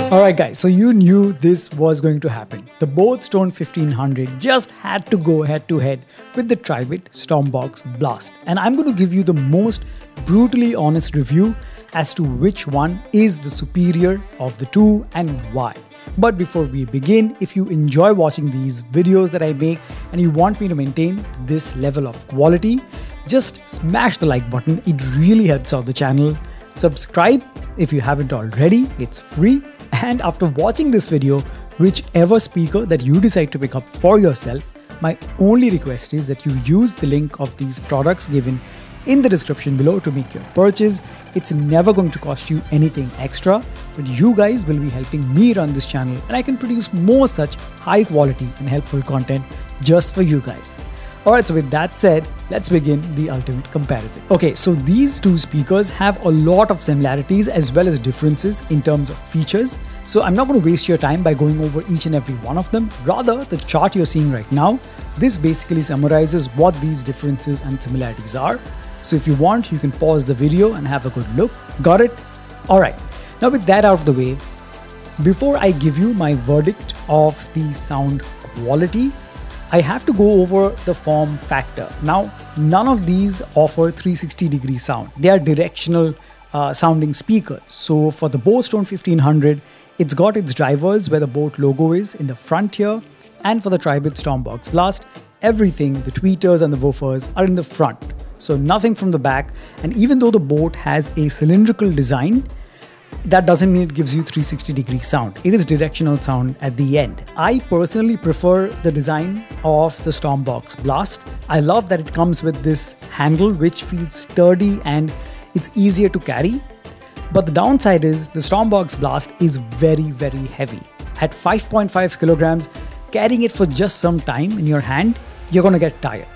Alright guys, so you knew this was going to happen. The Boat Stone 1500 just had to go head to head with the Tribit Stormbox Blast. And I'm going to give you the most brutally honest review as to which one is the superior of the two and why. But before we begin, if you enjoy watching these videos that I make and you want me to maintain this level of quality, just smash the like button. It really helps out the channel. Subscribe if you haven't already, it's free. And after watching this video, whichever speaker that you decide to pick up for yourself, my only request is that you use the link of these products given in the description below to make your purchase. It's never going to cost you anything extra, but you guys will be helping me run this channel and I can produce more such high quality and helpful content just for you guys. Alright, so with that said, let's begin the ultimate comparison. Okay, so these two speakers have a lot of similarities as well as differences in terms of features. So I'm not going to waste your time by going over each and every one of them. Rather, the chart you're seeing right now, this basically summarizes what these differences and similarities are. So if you want, you can pause the video and have a good look. Got it? Alright, now with that out of the way, before I give you my verdict of the sound quality, I have to go over the form factor. Now, none of these offer 360-degree sound. They are directional sounding speakers. So for the Boat Stone 1500, it's got its drivers where the Boat logo is in the front here. And for the Tribit Stormbox Blast, everything, the tweeters and the woofers are in the front. So nothing from the back. And even though the Boat has a cylindrical design, that doesn't mean it gives you 360-degree sound. It is directional sound at the end. I personally prefer the design of the Stormbox Blast. I love that it comes with this handle which feels sturdy and it's easier to carry. But the downside is the Stormbox Blast is very, very heavy. At 5.5 kilograms, carrying it for just some time in your hand, you're gonna get tired.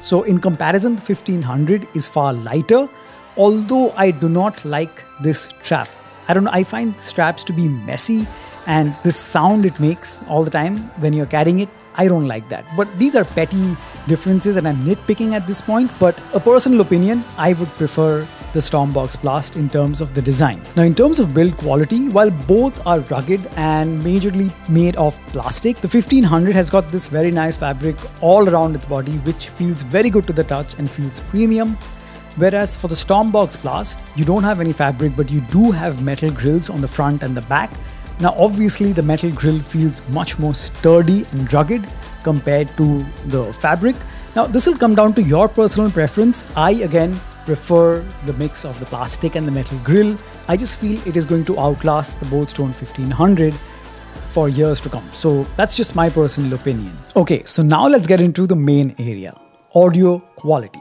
So in comparison, the 1500 is far lighter, although I do not like this strap. I find straps to be messy and this sound it makes all the time when you're carrying it, I don't like that. But these are petty differences and I'm nitpicking at this point, but a personal opinion, I would prefer the Stormbox Blast in terms of the design. Now in terms of build quality, while both are rugged and majorly made of plastic, the 1500 has got this very nice fabric all around its body which feels very good to the touch and feels premium. Whereas for the Stormbox Blast, you don't have any fabric, but you do have metal grills on the front and the back. Now obviously the metal grill feels much more sturdy and rugged compared to the fabric. Now this will come down to your personal preference. I again prefer the mix of the plastic and the metal grill. I just feel it is going to outlast the Boat Stone 1500 for years to come. So that's just my personal opinion. Okay, so now let's get into the main area, audio quality.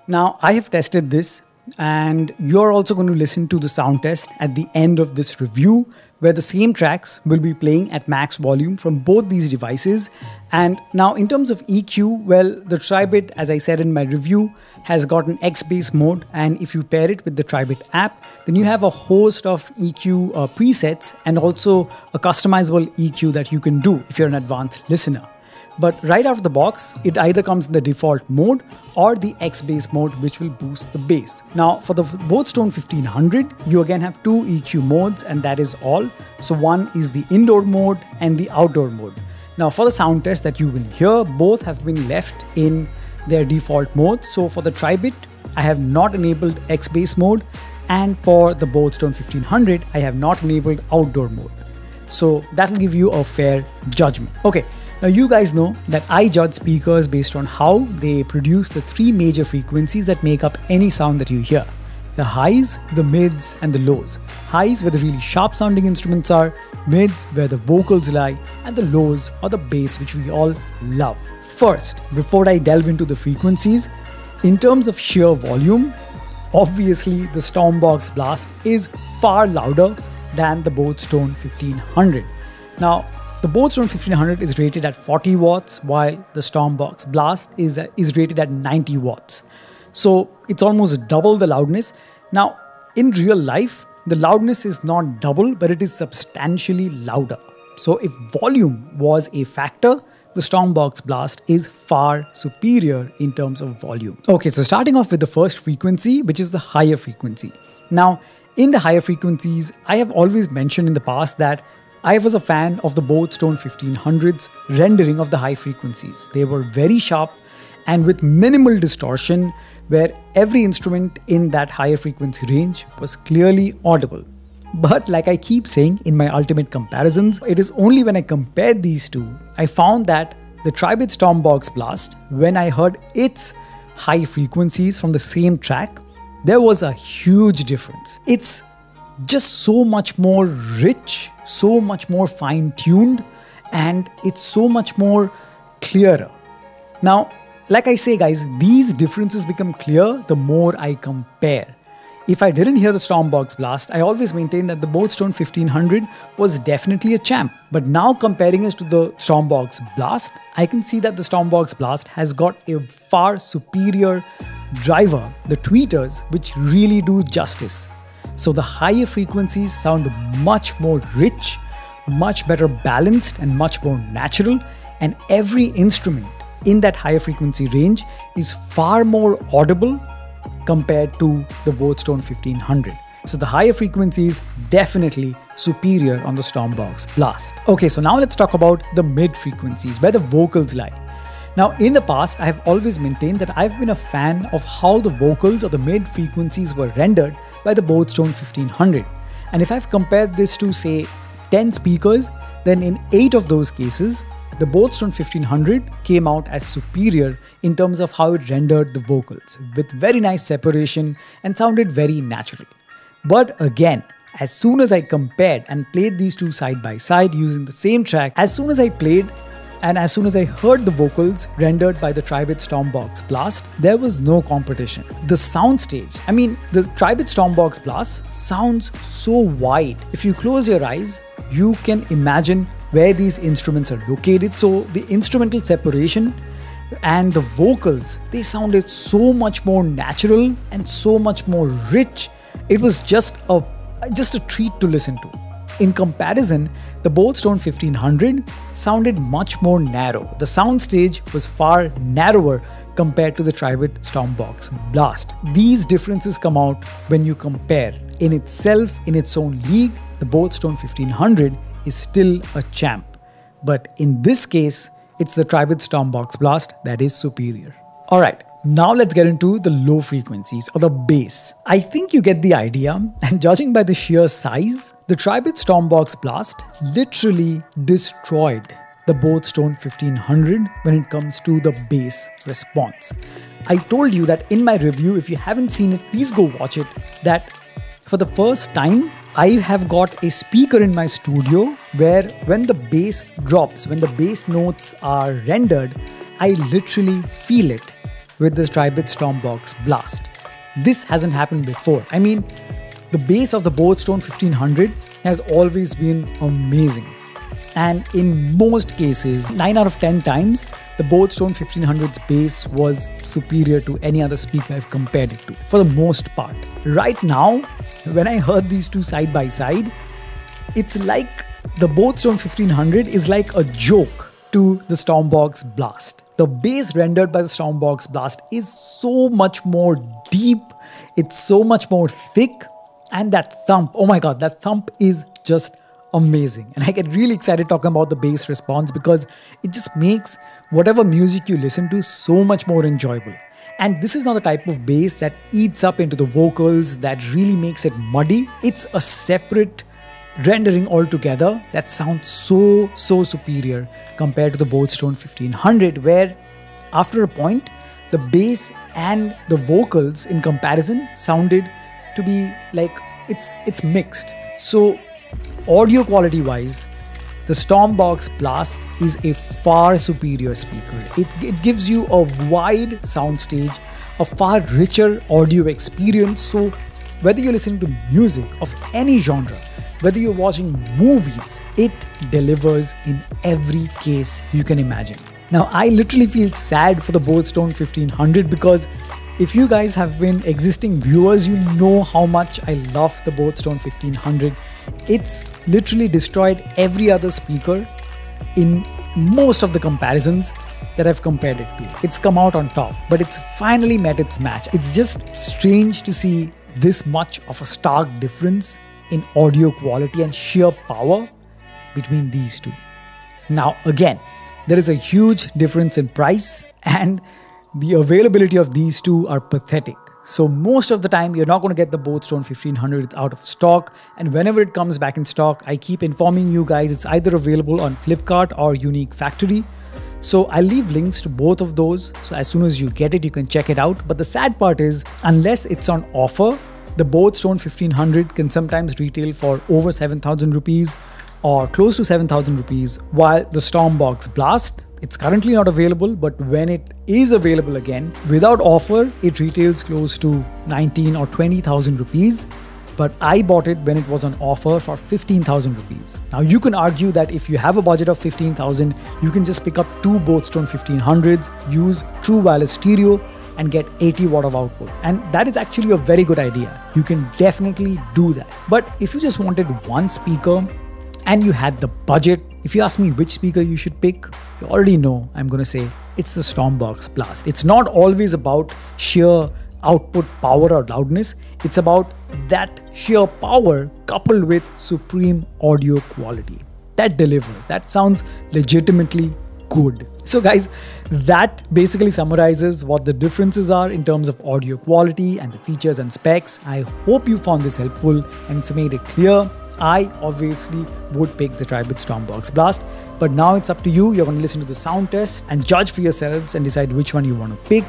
Now, I have tested this and you're also going to listen to the sound test at the end of this review where the same tracks will be playing at max volume from both these devices. And now in terms of EQ, well, the Tribit, as I said in my review, has got an X-Bass mode, and if you pair it with the Tribit app, then you have a host of EQ presets and also a customizable EQ that you can do if you're an advanced listener. But right out of the box, it either comes in the default mode or the X-Bass mode, which will boost the bass. Now for the Boat Stone 1500, you again have two EQ modes and that is all. So one is the indoor mode and the outdoor mode. Now for the sound test that you will hear, both have been left in their default mode. So for the Tribit, I have not enabled X-Bass mode, and for the Boat Stone 1500, I have not enabled outdoor mode. So that will give you a fair judgment. Okay. Now you guys know that I judge speakers based on how they produce the three major frequencies that make up any sound that you hear. The highs, the mids and the lows. Highs where the really sharp sounding instruments are, mids where the vocals lie, and the lows are the bass which we all love. First, before I delve into the frequencies, in terms of sheer volume, obviously the Stormbox Blast is far louder than the Boat Stone 1500. Now, the Boat Stone 1500 is rated at 40 watts while the Stormbox Blast is rated at 90 watts. So it's almost double the loudness. Now in real life, the loudness is not double, but it is substantially louder. So if volume was a factor, the Stormbox Blast is far superior in terms of volume. Okay, so starting off with the first frequency, which is the higher frequency. Now In the higher frequencies, I have always mentioned in the past that I was a fan of the Boat Stone 1500's rendering of the high frequencies. They were very sharp and with minimal distortion, where every instrument in that higher frequency range was clearly audible. But like I keep saying in my ultimate comparisons, it is only when I compared these two, I found that the Tri-Bit Stormbox Blast, when I heard its high frequencies from the same track, there was a huge difference. It's just so much more rich, so much more fine-tuned, and it's so much more clearer. Now, like I say guys, these differences become clear the more I compare. If I didn't hear the Stormbox Blast, I always maintained that the Boat Stone 1500 was definitely a champ. But now comparing it to the Stormbox Blast, I can see that the Stormbox Blast has got a far superior driver, the tweeters, which really do justice. So the higher frequencies sound much more rich, much better balanced and much more natural, and every instrument in that higher frequency range is far more audible compared to the Boat Stone 1500. So the higher frequencies definitely superior on the Stormbox Blast. Okay, so now let's talk about the mid frequencies, where the vocals lie. Now in the past, I have always maintained that I've been a fan of how the vocals or the mid frequencies were rendered by the Boat Stone 1500. And if I've compared this to say 10 speakers, then in 8 of those cases, the Boat Stone 1500 came out as superior in terms of how it rendered the vocals, with very nice separation and sounded very natural. But again, as soon as I compared and played these two side by side using the same track, as soon as I played and as soon as I heard the vocals rendered by the Tri-Bit Stormbox Blast, there was no competition. The soundstage, the Tri-Bit Stormbox Blast sounds so wide. If you close your eyes, you can imagine where these instruments are located. So the instrumental separation and the vocals, they sounded so much more natural and so much more rich. It was just a treat to listen to. In comparison, the Boat Stone 1500 sounded much more narrow. The soundstage was far narrower compared to the Tri-Bit Stormbox Blast. These differences come out when you compare. In itself, in its own league, the Boat Stone 1500 is still a champ. But in this case, it's the Tri-Bit Stormbox Blast that is superior. Alright, now let's get into the low frequencies or the bass. I think you get the idea, and judging by the sheer size, the Tri-Bit Stormbox Blast literally destroyed the Boat Stone 1500 when it comes to the bass response. I told you that in my review, if you haven't seen it, please go watch it, that for the first time, I have got a speaker in my studio where when the bass drops, when the bass notes are rendered, I literally feel it with this Tri-Bit Stormbox Blast. This hasn't happened before. The bass of the Boat Stone 1500 has always been amazing. And in most cases, 9 out of 10 times, the Boat Stone 1500's bass was superior to any other speaker I've compared it to, for the most part. Right now, when I heard these two side by side, it's like the Boat Stone 1500 is like a joke to the Stormbox Blast. The bass rendered by the Stormbox Blast is so much more deep, it's so much more thick, and that thump, oh my god, that thump is just amazing. And I get really excited talking about the bass response because it just makes whatever music you listen to so much more enjoyable. And this is not the type of bass that eats up into the vocals, that really makes it muddy. It's a separate rendering altogether that sounds so superior compared to the Boat Stone 1500, where after a point, the bass and the vocals in comparison sounded to be like it's mixed. So audio quality wise, the Stormbox Blast is a far superior speaker. It gives you a wide soundstage, a far richer audio experience. So whether you're listening to music of any genre, whether you're watching movies, it delivers in every case you can imagine. Now, I literally feel sad for the Boat Stone 1500 because if you guys have been existing viewers, you know how much I love the Boat Stone 1500. It's literally destroyed every other speaker in most of the comparisons that I've compared it to. It's come out on top, but it's finally met its match. It's just strange to see this much of a stark difference in audio quality and sheer power between these two. Now again, there is a huge difference in price and the availability of these two are pathetic. So most of the time you're not going to get the Boat Stone 1500, it's out of stock, and whenever it comes back in stock, I keep informing you guys it's either available on Flipkart or Unique Factory. So I'll leave links to both of those, so as soon as you get it you can check it out. But the sad part is, unless it's on offer, the Boat Stone 1500 can sometimes retail for over 7,000 rupees or close to 7,000 rupees, while the Stormbox Blast, it's currently not available, but when it is available again, without offer, it retails close to 19 or 20,000 rupees. But I bought it when it was on offer for 15,000 rupees. Now you can argue that if you have a budget of 15,000, you can just pick up two Boat Stone 1500s, use true wireless stereo, and get 80 watt of output. And that is actually a very good idea. You can definitely do that. But if you just wanted one speaker and you had the budget, if you ask me which speaker you should pick, you already know I'm gonna say it's the Stormbox Blast. It's not always about sheer output power or loudness, it's about that sheer power coupled with supreme audio quality. That delivers, that sounds legitimately good. So guys, that basically summarizes what the differences are in terms of audio quality and the features and specs. I hope you found this helpful and it's made it clear. I obviously would pick the Tribit Stormbox Blast, but now it's up to you. You're going to listen to the sound test and judge for yourselves and decide which one you want to pick,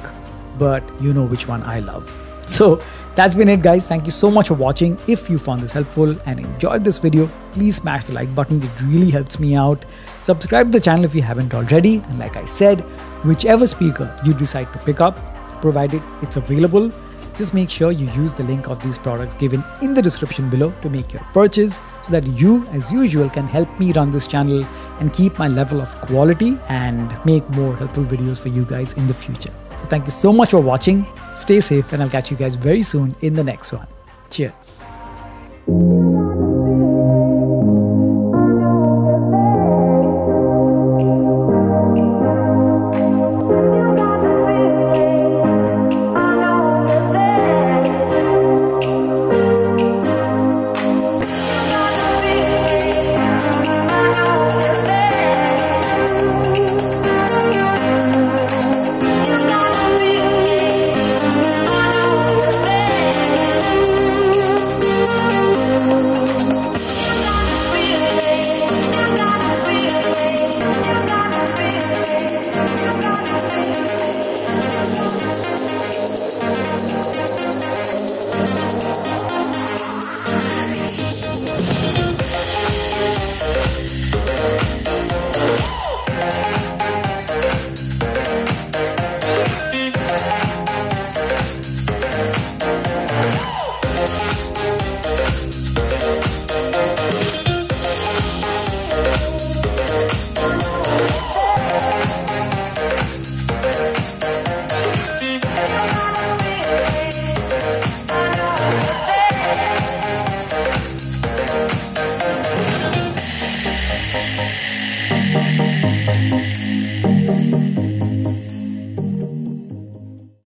but you know which one I love. So that's been it guys. Thank you so much for watching. If you found this helpful and enjoyed this video, please smash the like button. It really helps me out. Subscribe to the channel if you haven't already. And like I said, whichever speaker you decide to pick up, provided it's available, just make sure you use the link of these products given in the description below to make your purchase, so that you, as usual, can help me run this channel and keep my level of quality and make more helpful videos for you guys in the future. So thank you so much for watching. Stay safe and I'll catch you guys very soon in the next one. Cheers.